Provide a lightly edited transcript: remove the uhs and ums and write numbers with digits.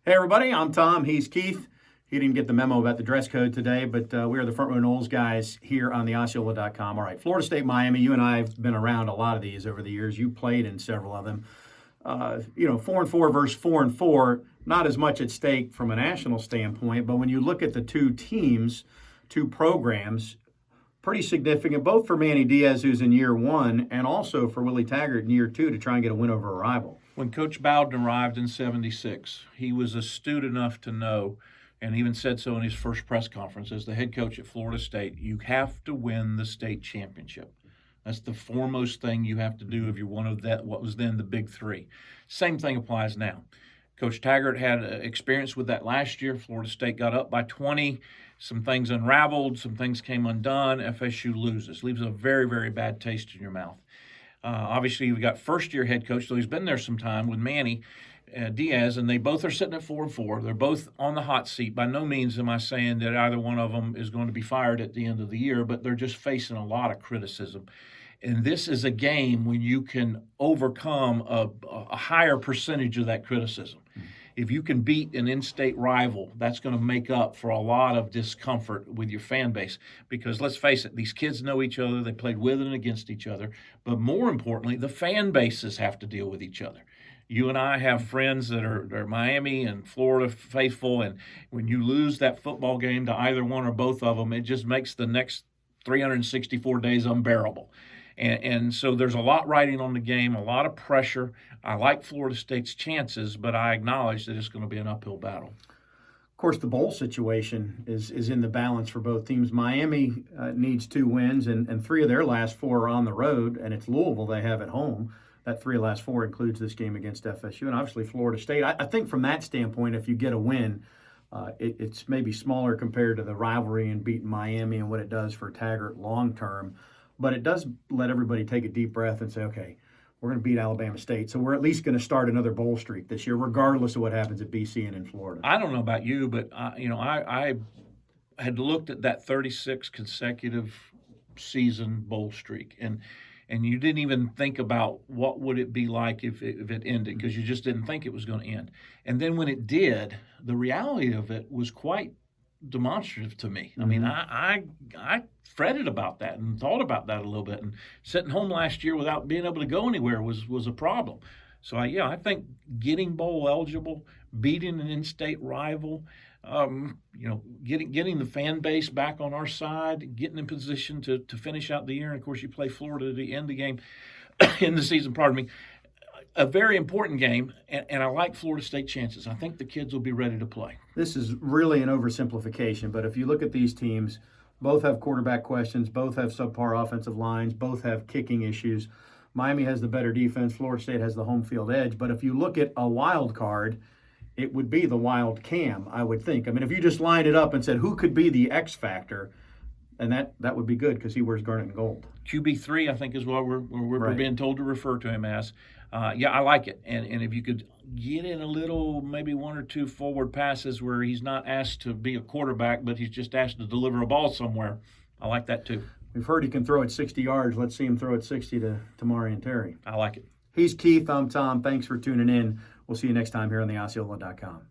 Hey, everybody, I'm Tom. He's Keith. He didn't get the memo about the dress code today, but we are the Front Row Noles guys here on the Osceola.com. All right, Florida State, Miami. You and I have been around a lot of these over the years. You played in several of them. 4-4 versus 4-4, not as much at stake from a national standpoint, but when you look at the two teams, two programs, pretty significant, both for Manny Diaz, who's in year one, and also for Willie Taggart in year two to try and get a win over a rival. When Coach Bowden arrived in '76, he was astute enough to know, and even said so in his first press conference as the head coach at Florida State, you have to win the state championship. That's the foremost thing you have to do if you're one of that what was then the big three. Same thing applies now. Coach Taggart had experience with that last year. Florida State got up by 20. Some things unraveled. Some things came undone. FSU loses. Leaves a very, very bad taste in your mouth. Obviously, we got first-year head coach, so he's been there some time with Manny Diaz, and they both are sitting at 4-4. They're both on the hot seat. By no means am I saying that either one of them is going to be fired at the end of the year, but they're just facing a lot of criticism. And this is a game when you can overcome a higher percentage of that criticism. If you can beat an in-state rival, that's going to make up for a lot of discomfort with your fan base. Because let's face it, these kids know each other. They played with and against each other. But more importantly, the fan bases have to deal with each other. You and I have friends that are Miami and Florida faithful, and when you lose that football game to either one or both of them, it just makes the next 364 days unbearable. And so there's a lot riding on the game, a lot of pressure. I like Florida State's chances, but I acknowledge that it's going to be an uphill battle. Of course, the bowl situation is in the balance for both teams. Miami needs 2 wins, and 3 of their last 4 are on the road, and it's Louisville they have at home. That 3 of the last 4 includes this game against FSU, and obviously Florida State. I think from that standpoint, if you get a win, it's maybe smaller compared to the rivalry and beating Miami and what it does for Taggart long term. But it does let everybody take a deep breath and say, okay, we're going to beat Alabama State. So we're at least going to start another bowl streak this year, regardless of what happens at BC and in Florida. I don't know about you, but I had looked at that 36 consecutive season bowl streak, and you didn't even think about what would it be like if it ended, because you just didn't think it was going to end. And then when it did, the reality of it was quite demonstrative to me. I mean, I fretted about that and thought about that a little bit. And sitting home last year without being able to go anywhere was a problem. So I think getting bowl eligible, beating an in-state rival, getting the fan base back on our side, getting in position to finish out the year. And of course, you play Florida at the end of the game in the season. Pardon me. A very important game, and I like Florida State chances. I think the kids will be ready to play. This is really an oversimplification, but if you look at these teams, both have quarterback questions, both have subpar offensive lines, both have kicking issues. Miami has the better defense. Florida State has the home field edge. But if you look at a wild card, it would be the wild Cam, I would think. I mean, if you just lined it up and said who could be the X factor, and that would be good because he wears garnet and gold. QB3, I think, is what we're Right. being told to refer to him as. I like it. And if you could get in a little, maybe 1 or 2 forward passes where he's not asked to be a quarterback, but he's just asked to deliver a ball somewhere, I like that too. We've heard he can throw at 60 yards. Let's see him throw at 60 to Tamari and Terry. I like it. He's Keith. I'm Tom. Thanks for tuning in. We'll see you next time here on the Osceola.com.